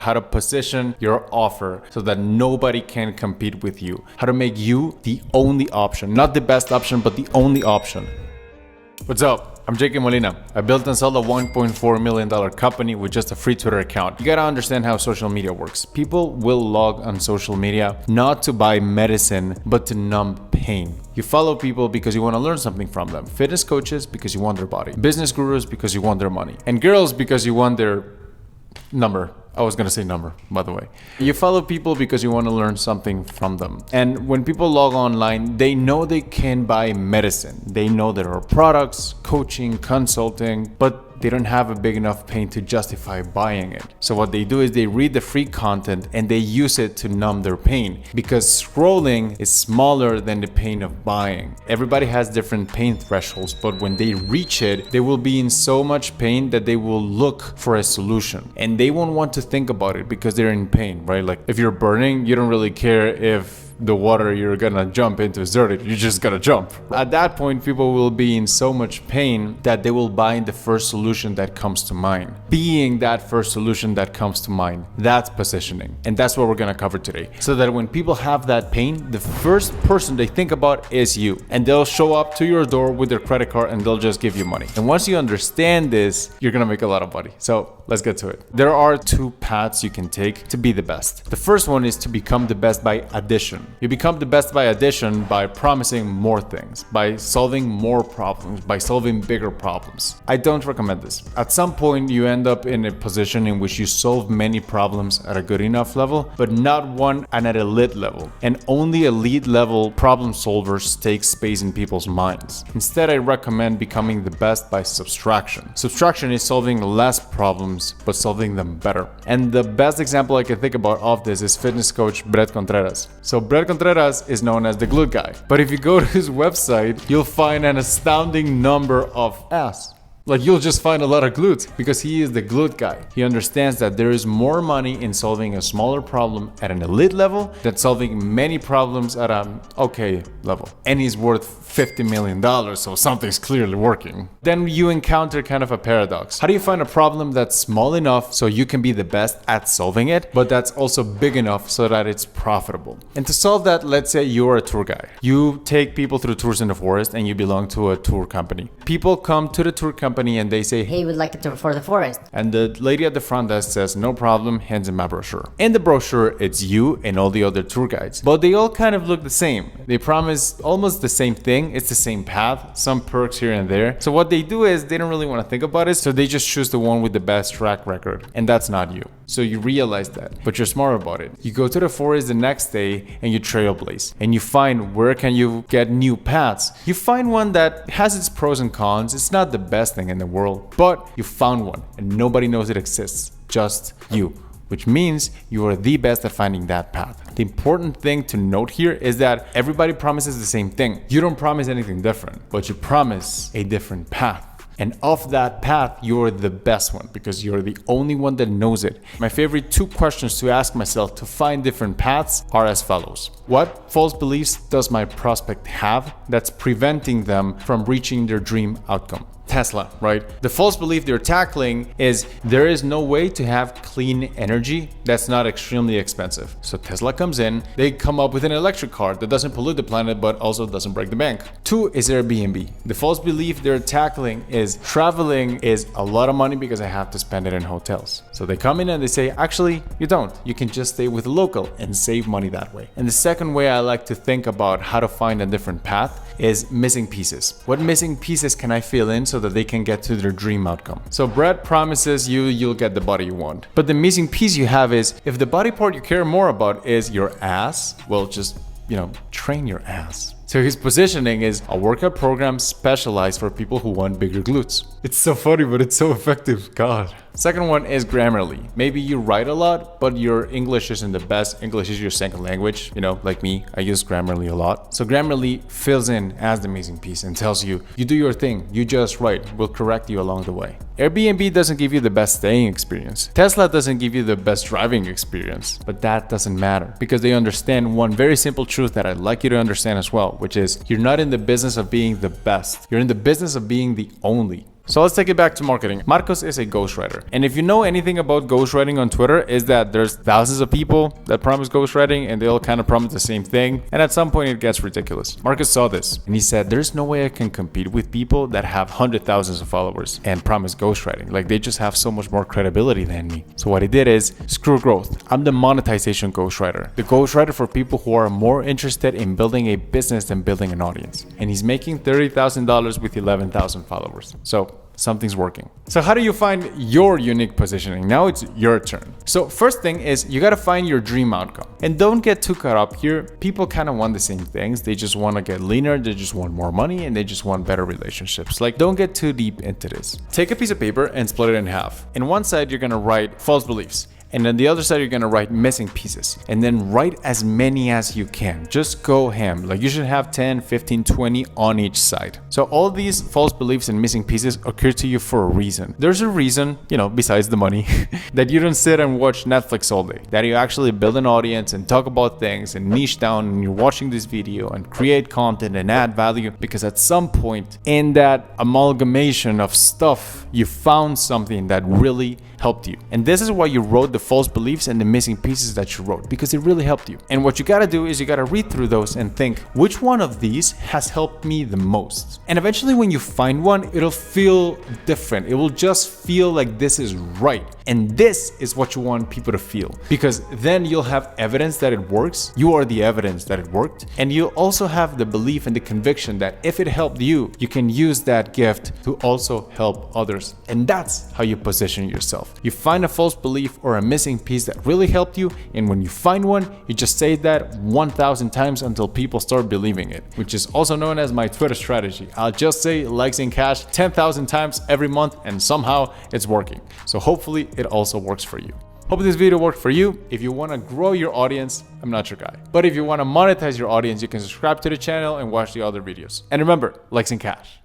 how to position your offer so that nobody can compete with you, how to make you the only option, not the best option, but the only option. What's up? I'm Molina. I built and sold a $1.4 million company with just a free Twitter account. You gotta understand how social media works. People will log on social media not to buy medicine, but to numb pain. You follow people because you want to learn something from them. Fitness coaches because you want their body. Business gurus because you want their money. And girls because you want their number. I was gonna say number, by the way. You follow people because you want to learn something from them. And when people log online, they know they can buy medicine. They know there are products, coaching, consulting, but they don't have a big enough pain to justify buying it. So what they do is they read the free content and they use it to numb their pain, because scrolling is smaller than the pain of buying. Everybody has different pain thresholds, but when they reach it, they will be in so much pain that they will look for a solution, and they won't want to think about it because they're in pain, right? Like if you're burning, you don't really care if the water you're gonna jump into is dirty, you just gotta jump. At that point, people will be in so much pain that they will buy the first solution that comes to mind. Being that first solution that comes to mind, that's positioning. And that's what we're gonna cover today. So that when people have that pain, the first person they think about is you. And they'll show up to your door with their credit card and they'll just give you money. And once you understand this, you're gonna make a lot of money. So let's get to it. There are two paths you can take to be the best. The first one is to become the best by addition. You become the best by addition by promising more things, by solving more problems, by solving bigger problems. I don't recommend this. At some point, you end up in a position in which you solve many problems at a good enough level, but not one at an elite level. And only elite level problem solvers take space in people's minds. Instead, I recommend becoming the best by subtraction. Subtraction is solving less problems, but solving them better. And the best example I can think about of this is fitness coach Brett Contreras. So Brett Contreras is known as the glute guy. But if you go to his website, you'll find an astounding number of ass. Like you'll just find a lot of glutes because he is the glute guy. He understands that there is more money in solving a smaller problem at an elite level than solving many problems at an okay level. And he's worth $50 million, so something's clearly working. Then you encounter kind of a paradox. How do you find a problem that's small enough so you can be the best at solving it, but that's also big enough so that it's profitable? And to solve that, let's say you're a tour guide. You take people through tours in the forest and you belong to a tour company. People come to the tour company and they say, "Hey, we'd like a tour for the forest." And the lady at the front desk says, "No problem," hands him a brochure. In the brochure, it's you and all the other tour guides, but they all kind of look the same. They promise almost the same thing. It's the same path, some perks here and there. So what they do is they don't really want to think about it, so they just choose the one with the best track record, and that's not you. So you realize that, but you're smart about it. You go to the forest the next day and you trailblaze, and you find where can you get new paths. You find one that has its pros and cons. It's not the best thing in the world, but you found one and nobody knows it exists, just you. Which means you are the best at finding that path. The important thing to note here is that everybody promises the same thing. You don't promise anything different, but you promise a different path. And of that path, you're the best one because you're the only one that knows it. My favorite two questions to ask myself to find different paths are as follows. What false beliefs does my prospect have that's preventing them from reaching their dream outcome? Tesla, right? The false belief they're tackling is there is no way to have clean energy that's not extremely expensive. So Tesla comes in, they come up with an electric car that doesn't pollute the planet but also doesn't break the bank. Two is Airbnb. The false belief they're tackling is traveling is a lot of money because I have to spend it in hotels. So they come in and they say, actually, you don't. You can just stay with a local and save money that way. And the second way I like to think about how to find a different path is missing pieces. What missing pieces can I fill in so that they can get to their dream outcome? So Brett promises you'll get the body you want. But the missing piece you have is, if the body part you care more about is your ass, well, just, train your ass. So his positioning is a workout program specialized for people who want bigger glutes. It's so funny, but it's so effective. God. Second one is Grammarly. Maybe you write a lot, but your English isn't the best. English is your second language. Like me, I use Grammarly a lot. So Grammarly fills in as the missing piece and tells you, you do your thing, you just write, we'll correct you along the way. Airbnb doesn't give you the best staying experience. Tesla doesn't give you the best driving experience, but that doesn't matter because they understand one very simple truth that I'd like you to understand as well, which is you're not in the business of being the best. You're in the business of being the only. So let's take it back to marketing. Marcos is a ghostwriter. And if you know anything about ghostwriting on Twitter, is that there's thousands of people that promise ghostwriting and they all kind of promise the same thing. And at some point it gets ridiculous. Marcus saw this and he said, there's no way I can compete with people that have hundreds of thousands of followers and promise ghostwriting. Like, they just have so much more credibility than me. So what he did is, screw growth. I'm the monetization ghostwriter. The ghostwriter for people who are more interested in building a business than building an audience. And he's making $30,000 with 11,000 followers. So something's working. So how do you find your unique positioning? Now it's your turn. So first thing is, you got to find your dream outcome. And don't get too caught up here. People kind of want the same things. They just want to get leaner, they just want more money, and they just want better relationships. Like, don't get too deep into this. Take a piece of paper and split it in half. In one side, you're going to write false beliefs. And then the other side, you're gonna write missing pieces. And then write as many as you can. Just go ham. Like, you should have 10, 15, 20 on each side. So all these false beliefs and missing pieces occur to you for a reason. There's a reason, besides the money, that you don't sit and watch Netflix all day. That you actually build an audience and talk about things and niche down, and you're watching this video and create content and add value, because at some point in that amalgamation of stuff, you found something that really helped you. And this is why you wrote the false beliefs and the missing pieces that you wrote, because it really helped you. And what you gotta do is you gotta read through those and think, which one of these has helped me the most? And eventually when you find one, it'll feel different. It will just feel like this is right. And this is what you want people to feel, because then you'll have evidence that it works. You are the evidence that it worked. And you'll also have the belief and the conviction that if it helped you, you can use that gift to also help others. And that's how you position yourself. You find a false belief or a missing piece that really helped you, and when you find one, you just say that 1,000 times until people start believing it, which is also known as my Twitter strategy. I'll just say likes and cash 10,000 times every month, and somehow it's working. So hopefully it also works for you. Hope this video worked for you. If you want to grow your audience, I'm not your guy. But if you want to monetize your audience, you can subscribe to the channel and watch the other videos. And remember, likes and cash.